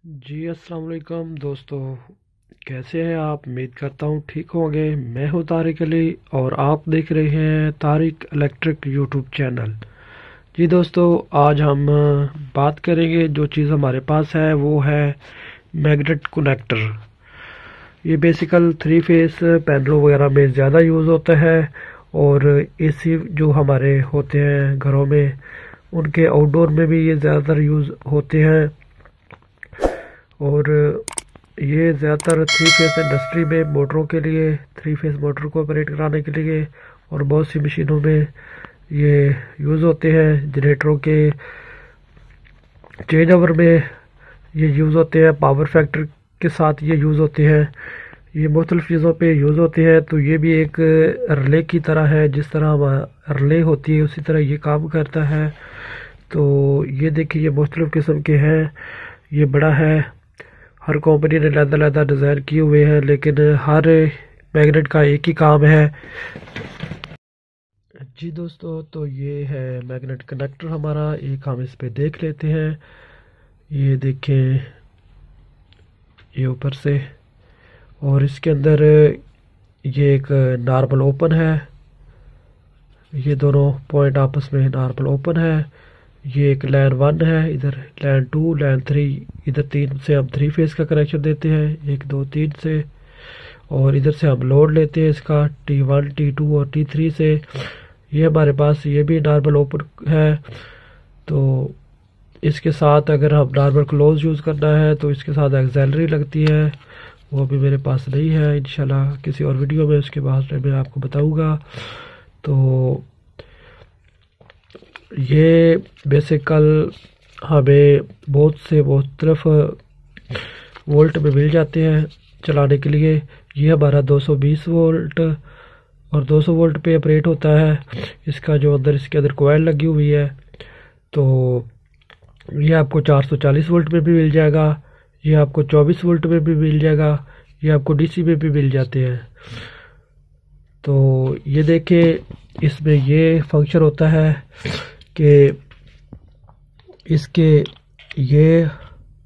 جی السلام علیکم دوستو، کیسے ہیں آپ؟ امید کرتا ہوں ٹھیک ہوں گے۔ میں ہوں طارق علی اور آپ دیکھ رہے ہیں طارق الیکٹرک یوٹیوب چینل۔ جی دوستو، آج ہم بات کریں گے، جو چیز ہمارے پاس ہے وہ ہے میگنیٹ کنیکٹر۔ یہ بیسیکل 3 فیس پینلوں وغیرہ میں زیادہ یوز ہوتا ہے، اور اے سی جو ہمارے ہوتے ہیں گھروں میں ان کے آؤٹ ڈور میں بھی یہ زیادہ تر یوز ہوتے ہیں، اور یہ زیادہ تر 3 فیس انڈسٹری میں موٹروں کے لیے، 3 فیس موٹر کو آپریٹ کرانے کے لیے، اور بہت سی مشینوں میں یہ یوز ہوتے ہیں۔ جنریٹروں کے چینج اوور میں یہ یوز ہوتے ہیں، پاور فیکٹر کے ساتھ یہ یوز ہوتے ہیں، یہ مختلف چیزوں پہ یوز ہوتے ہیں۔ تو یہ بھی ایک رلے کی طرح ہے، جس طرح رلے ہوتی ہے اسی طرح یہ کام کرتا ہے۔ تو یہ دیکھیں، یہ مختلف قسم کے ہیں، یہ بڑا ہے، ہر کمپنی نے علیحدہ علیحدہ ڈیزائن کیے ہوئے ہیں، لیکن ہر میگنیٹ کا ایک ہی کام ہے۔ جی دوستو، تو یہ ہے میگنیٹ کنیکٹر ہمارا، ایک ہم اس پہ دیکھ لیتے ہیں۔ یہ دیکھیں، یہ اوپر سے، اور اس کے اندر یہ ایک نارمل اوپن ہے، یہ دونوں پوائنٹ آپس میں نارمل اوپن ہے۔ یہ ایک لین 1 ہے، ادھر لین 2، لین 3، ادھر 3 سے ہم 3 فیس کا کنیکشن دیتے ہیں، 1 2 3 سے، اور ادھر سے ہم لوڈ لیتے ہیں اس کا T1 T2 اور T3 سے۔ یہ ہمارے پاس یہ بھی نارمل اوپن ہے، تو اس کے ساتھ اگر ہم نارمل کلوز یوز کرنا ہے تو اس کے ساتھ ایگزیلری لگتی ہے، وہ بھی میرے پاس نہیں ہے، انشاءاللہ کسی اور ویڈیو میں اس کے بارے میں آپ کو بتاؤں گا۔ تو یہ بیسیکل ہمیں بہت سے مختلف وولٹ میں مل جاتے ہیں چلانے کے لیے۔ یہ ہمارا 220 وولٹ اور 200 وولٹ پہ آپریٹ ہوتا ہے، اس کا جو اندر اس کے اندر کوائل لگی ہوئی ہے۔ تو یہ آپ کو 440 وولٹ میں بھی مل جائے گا، یہ آپ کو 24 وولٹ میں بھی مل جائے گا، یہ آپ کو ڈی سی میں بھی مل جاتے ہیں۔ تو یہ دیکھیں، اس میں یہ فنکشن ہوتا ہے کہ اس کے یہ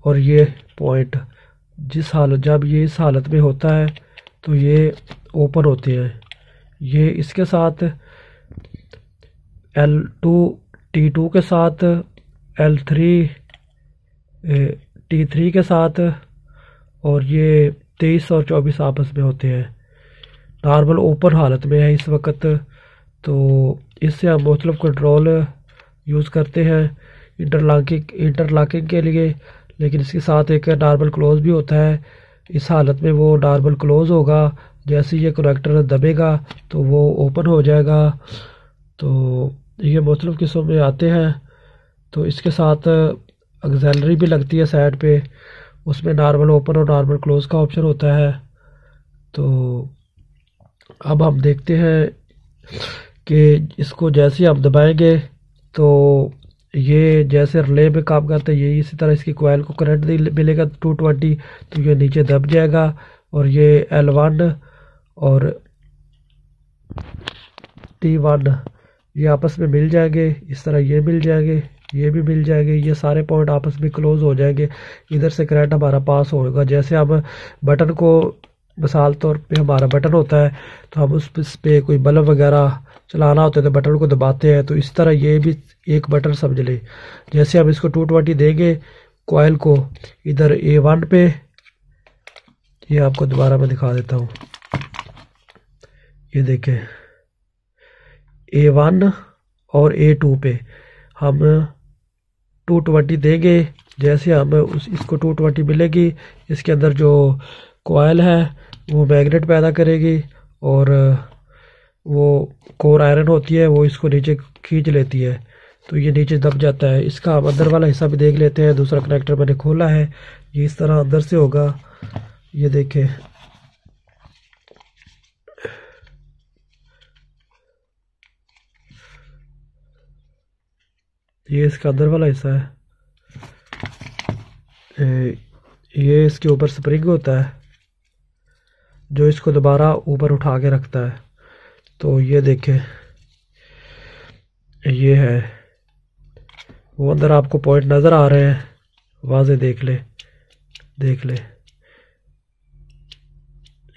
اور یہ پوائنٹ جب یہ اس حالت میں ہوتا ہے تو یہ اوپن ہوتے ہیں، یہ اس کے ساتھ L2 T2 کے ساتھ، L3 T3 کے ساتھ، اور یہ 23 اور 24 آپس میں ہوتے ہیں، نارمل اوپن حالت میں ہے اس وقت۔ تو اس سے ہم مختلف کنٹرول یوز کرتے ہیں انٹرلاکنگ کے لیے، لیکن اس کے ساتھ ایک نارمل کلوز بھی ہوتا ہے۔ اس حالت میں وہ نارمل کلوز ہوگا، جیسے یہ کنیکٹر دبے گا تو وہ اوپن ہو جائے گا۔ تو یہ مختلف قسم میں آتے ہیں، تو اس کے ساتھ ایگزیلری بھی لگتی ہے سائڈ پہ، اس میں نارمل اوپن اور نارمل کلوز کا آپشن ہوتا ہے۔ تو اب ہم دیکھتے ہیں کہ اس کو جیسے ہم دبائیں گے تو یہ جیسے ریلے میں کام کرتا ہے، یہ اسی طرح اس کی کوائل کو کرنٹ ملے گا 220، تو یہ نیچے دب جائے گا، اور یہ L1 اور T1 یہ آپس میں مل جائیں گے، اس طرح یہ مل جائیں گے، یہ بھی مل جائیں گے، یہ سارے پوائنٹ آپس میں کلوز ہو جائیں گے، ادھر سے کرنٹ ہمارا پاس ہوگا۔ جیسے ہم بٹن کو، مثال طور پہ ہمارا بٹن ہوتا ہے تو ہم اس پہ کوئی بلب وغیرہ چلانا ہوتا ہے تو بٹن کو دباتے ہیں، تو اس طرح یہ بھی ایک بٹن سمجھ لیں۔ جیسے ہم اس کو 220 دیں گے کوائل کو ادھر A1 پہ، یہ آپ کو دوبارہ میں دکھا دیتا ہوں، یہ دیکھیں A1 اور A2 پہ ہم 220 دیں گے، جیسے ہم اس کو 220 ملے گی، اس کے اندر جو کوائل ہے وہ میگنیٹ پیدا کرے گی، اور وہ کور آئرن ہوتی ہے، وہ اس کو نیچے کھینچ لیتی ہے، تو یہ نیچے دب جاتا ہے۔ اس کا ہم اندر والا حصہ بھی دیکھ لیتے ہیں، دوسرا کنیکٹر میں نے کھولا ہے، یہ اس طرح اندر سے ہوگا، یہ دیکھیں، یہ اس کا اندر والا حصہ ہے، یہ اس کے اوپر سپرنگ ہوتا ہے جو اس کو دوبارہ اوپر اٹھا کے رکھتا ہے۔ تو یہ دیکھیں، یہ ہے، وہ اندر آپ کو پوائنٹ نظر آ رہے ہیں، واضح دیکھ لیں، دیکھ لیں،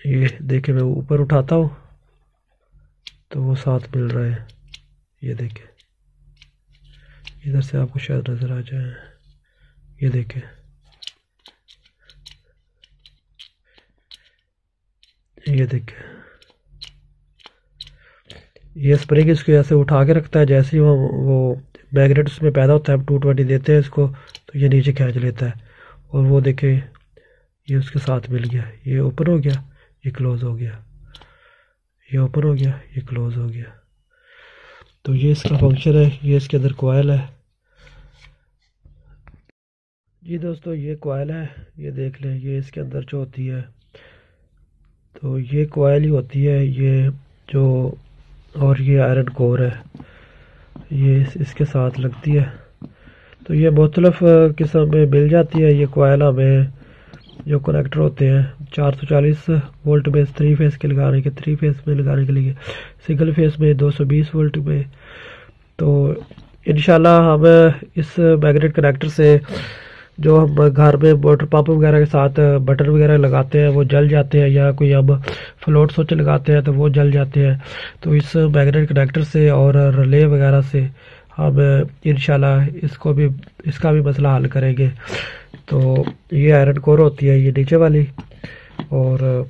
یہ دیکھیں میں اوپر اٹھاتا ہوں تو وہ ساتھ مل رہا ہے، یہ دیکھیں ادھر سے آپ کو شاید نظر آ جائے، یہ دیکھیں یہ دیکھیں یہ اسپرنگ اس کو ایسے اٹھا کے رکھتا ہے، جیسے ہی وہ میگنیٹ اس میں پیدا ہوتا ہے، ہم 220 دیتے ہیں اس کو تو یہ نیچے کھینچ لیتا ہے، اور وہ دیکھیں یہ اس کے ساتھ مل گیا، یہ اوپن ہو گیا، یہ کلوز ہو گیا، یہ اوپن ہو گیا، یہ کلوز ہو گیا۔ تو یہ اس کا فنکشن ہے، یہ اس کے اندر کوائل ہے۔ جی دوستو یہ کوائل ہے، یہ دیکھ لیں، یہ اس کے اندر جو ہوتی ہے تو یہ کوائل ہی ہوتی ہے یہ جو، اور یہ آئرن کور ہے، یہ اس کے ساتھ لگتی ہے۔ تو یہ مختلف قسم میں مل جاتی ہے یہ کوائل ہمیں، جو کنیکٹر ہوتے ہیں 440 وولٹ میں 3 فیس کے لگانے کے، 3 فیس میں لگانے کے لیے، سنگل فیس میں 220 وولٹ میں۔ تو انشاءاللہ ہم اس میگنیٹ کنیکٹر سے جو ہم گھر میں موٹر پمپ وغیرہ کے ساتھ بٹن وغیرہ لگاتے ہیں وہ جل جاتے ہیں، یا کوئی ہم فلوٹ سوئچ لگاتے ہیں تو وہ جل جاتے ہیں، تو اس میگنیٹ کنیکٹر سے اور ریلے وغیرہ سے ہم انشاءاللہ اس کا بھی مسئلہ حل کریں گے۔ تو یہ آئرن کور ہوتی ہے، یہ نیچے والی، اور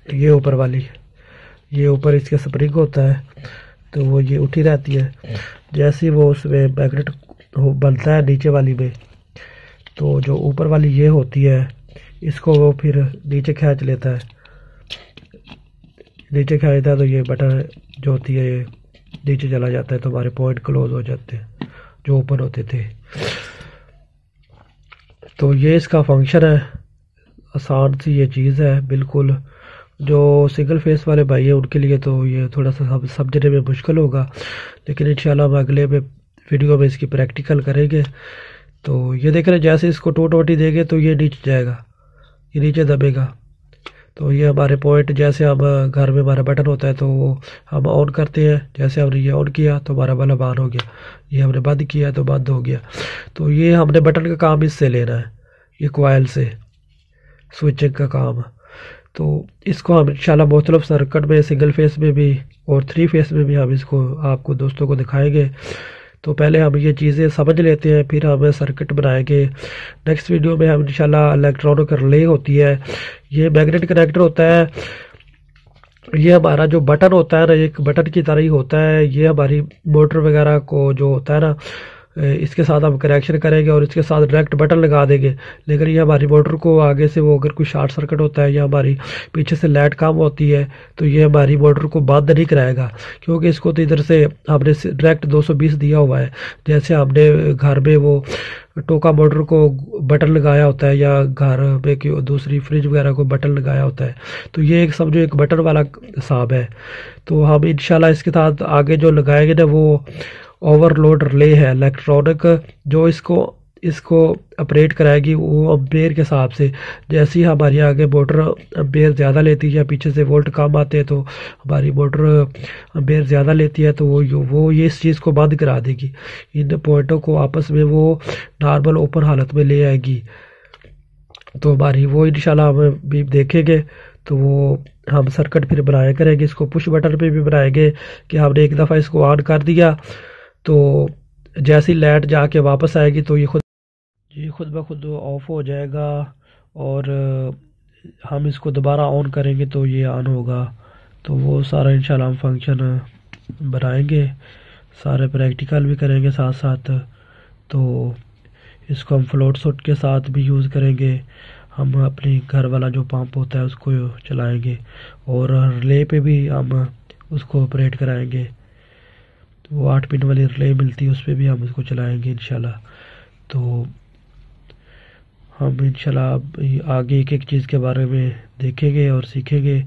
یہ اوپر والی، یہ اوپر اس کے سپرنگ ہوتا ہے تو وہ یہ اٹھی رہتی ہے، جیسے وہ اس میں میگنیٹ بنتا ہے نیچے والی میں، تو جو اوپر والی یہ ہوتی ہے اس کو وہ پھر نیچے کھینچ لیتا ہے، نیچے کھینچتا ہے تو یہ بٹن جو ہوتی ہے یہ نیچے چلا جاتا ہے، تو ہمارے پوائنٹ کلوز ہو جاتے ہیں جو اوپن ہوتے تھے۔ تو یہ اس کا فنکشن ہے، آسان سی یہ چیز ہے بالکل۔ جو سنگل فیس والے بھائی ہیں ان کے لیے تو یہ تھوڑا سا سمجھنے میں مشکل ہوگا، لیکن انشاءاللہ ہم اگلے ویڈیو میں اس کی پریکٹیکل کریں گے۔ تو یہ دیکھ رہے ہیں جیسے اس کو 220 دیں گے تو یہ نیچے جائے گا، یہ نیچے دبے گا، تو یہ ہمارے پوائنٹ، جیسے ہم گھر میں ہمارا بٹن ہوتا ہے تو وہ ہم آن کرتے ہیں، جیسے ہم نے یہ آن کیا تو ہمارا بلب آن ہو گیا، یہ ہم نے بند کیا تو بند ہو گیا۔ تو یہ ہم نے بٹن کا کام اس سے لینا ہے، یہ کوائل سے سوئچنگ کا کام۔ تو اس کو ہم انشاءاللہ مختلف سرکٹ میں، سنگل فیس میں بھی اور 3 فیس میں بھی ہم اس کو آپ کو دوستوں کو دکھائیں گے۔ تو پہلے ہم یہ چیزیں سمجھ لیتے ہیں، پھر ہم سرکٹ بنائیں گے۔ نیکسٹ ویڈیو میں ہم انشاءاللہ الیکٹرانک ریلے ہوتی ہے، یہ میگنیٹ کنیکٹر ہوتا ہے، یہ ہمارا جو بٹن ہوتا ہے نا ایک بٹن کی طرح ہی ہوتا ہے، یہ ہماری موٹر وغیرہ کو جو ہوتا ہے نا اس کے ساتھ ہم کنیکشن کریں گے اور اس کے ساتھ ڈائریکٹ بٹن لگا دیں گے، لیکن یہ ہماری موٹر کو آگے سے وہ اگر کوئی شارٹ سرکٹ ہوتا ہے یا ہماری پیچھے سے لائٹ کام ہوتی ہے تو یہ ہماری موٹر کو بند نہیں کرائے گا، کیونکہ اس کو تو ادھر سے ہم نے ڈائریکٹ 220 دیا ہوا ہے، جیسے ہم نے گھر میں وہ ٹوکا موٹر کو بٹن لگایا ہوتا ہے، یا گھر میں دوسری فریج وغیرہ کو بٹن لگایا ہوتا ہے، تو یہ ایک سمجھو ایک بٹن والا حساب ہے۔ تو ہم انشاءاللہ اس کے ساتھ آگے جو لگائیں گے نا وہ اوور لوڈ ریلے ہے الیکٹرانک، جو اس کو اپریٹ کرائے گی وہ امپیر کے حساب سے، جیسے ہی ہماری آگے موٹر امپیر زیادہ لیتی ہے یا پیچھے سے وولٹ کم آتے ہیں تو ہماری موٹر امپیر زیادہ لیتی ہے تو وہ یہ اس چیز کو بند کرا دے گی، ان پوائنٹوں کو آپس میں وہ نارمل اوپن حالت میں لے آئے گی۔ تو ہماری وہ انشاءاللہ ہم بھی دیکھیں گے، تو وہ ہم سرکٹ پھر بنایا کریں گے، اس کو پش بٹن پہ بھی بنائیں گے کہ ہم نے ایک دفعہ اس کو آن کر دیا تو جیسی لائٹ جا کے واپس آئے گی تو یہ خود بخود آف ہو جائے گا، اور ہم اس کو دوبارہ آن کریں گے تو یہ آن ہوگا۔ تو وہ سارا انشاءاللہ ہم فنکشن بنائیں گے، سارے پریکٹیکل بھی کریں گے ساتھ ساتھ۔ تو اس کو ہم فلوٹ سوٹ کے ساتھ بھی یوز کریں گے، ہم اپنی گھر والا جو پمپ ہوتا ہے اس کو چلائیں گے، اور ریلے پہ بھی ہم اس کو آپریٹ کرائیں گے، وہ 8 پن والی ریلے ملتی ہے اس پہ بھی ہم اس کو چلائیں گے انشاءاللہ۔ تو ہم انشاءاللہ آگے ایک ایک چیز کے بارے میں دیکھیں گے اور سیکھیں گے۔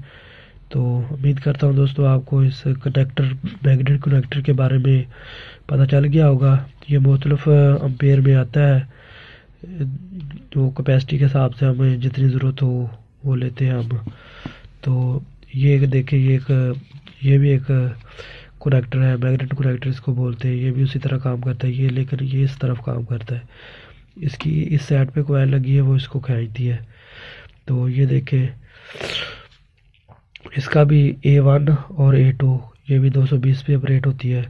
تو امید کرتا ہوں دوستو آپ کو اس میگنیٹ کنیکٹر کے بارے میں پتہ چل گیا ہوگا، یہ مختلف امپیر میں آتا ہے، جو کیپیسٹی کے حساب سے ہمیں جتنی ضرورت ہو وہ لیتے ہیں ہم۔ تو یہ دیکھیں یہ بھی ایک کنیکٹر ہے، میگنیٹ کنیکٹر اس کو بولتے ہیں، یہ بھی اسی طرح کام کرتا ہے، یہ لیکن یہ اس طرف کام کرتا ہے، اس کی اس سائڈ پہ کوائل لگی ہے وہ اس کو کھینچتی ہے. تو یہ دیکھیں اس کا بھی A1 اور A2 یہ بھی 220 پہ اپریٹ ہوتی ہے.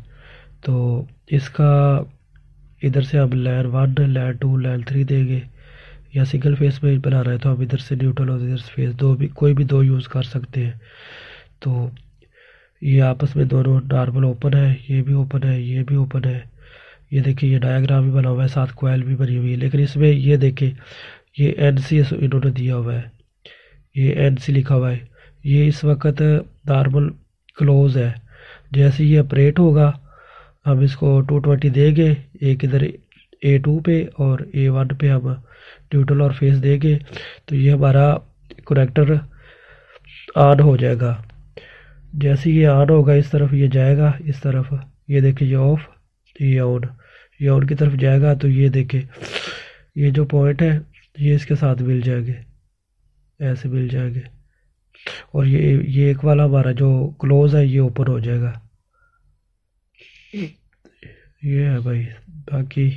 تو اس کا ادھر سے ہم لین 1 لین 2 لین 3 دیں گے، یا سنگل فیس میں بنا رہا ہے تو ہم ادھر سے نیوٹرل اور ادھر سے فیس دو بھی کوئی بھی دو یوز کر سکتے ہیں. تو یہ آپس میں دونوں نارمل اوپن ہے، یہ بھی اوپن ہے، یہ بھی اوپن ہے. یہ دیکھیں یہ ڈایاگرام بھی بنا ہوا ہے، ساتھ کوائل بھی بنی ہوئی ہے، لیکن اس میں یہ دیکھیں یہ NC انہوں نے دیا ہوا ہے، یہ NC لکھا ہوا ہے. یہ اس وقت نارمل کلوز ہے. جیسے یہ اپریٹ ہوگا ہم اس کو 220 دیں گے، ایک ادھر A2 پہ اور A1 پہ ہم نیوٹرل اور فیس دیں گے تو یہ ہمارا کنیکٹر آن ہو جائے گا. جیسے یہ آن ہوگا اس طرف یہ جائے گا، اس طرف یہ دیکھیں یہ آف، یہ آن، یہ آن کی طرف جائے گا. تو یہ دیکھیں یہ جو پوائنٹ ہے یہ اس کے ساتھ مل جائیں گے، ایسے مل جائیں گے، اور یہ ایک والا ہمارا جو کلوز ہے یہ اوپن ہو جائے گا. یہ ہے بھائی. باقی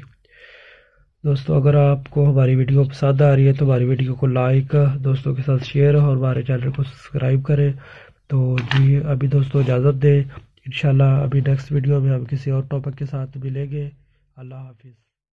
دوستو اگر آپ کو ہماری ویڈیو پسند آ رہی ہے تو ہماری ویڈیو کو لائک، دوستوں کے ساتھ شیئر اور ہمارے چینل کو سبسکرائب کریں. تو جی ابھی دوستو اجازت دیں، انشاءاللہ ابھی نیکسٹ ویڈیو میں ہم کسی اور ٹاپک کے ساتھ ملیں گے. اللہ حافظ.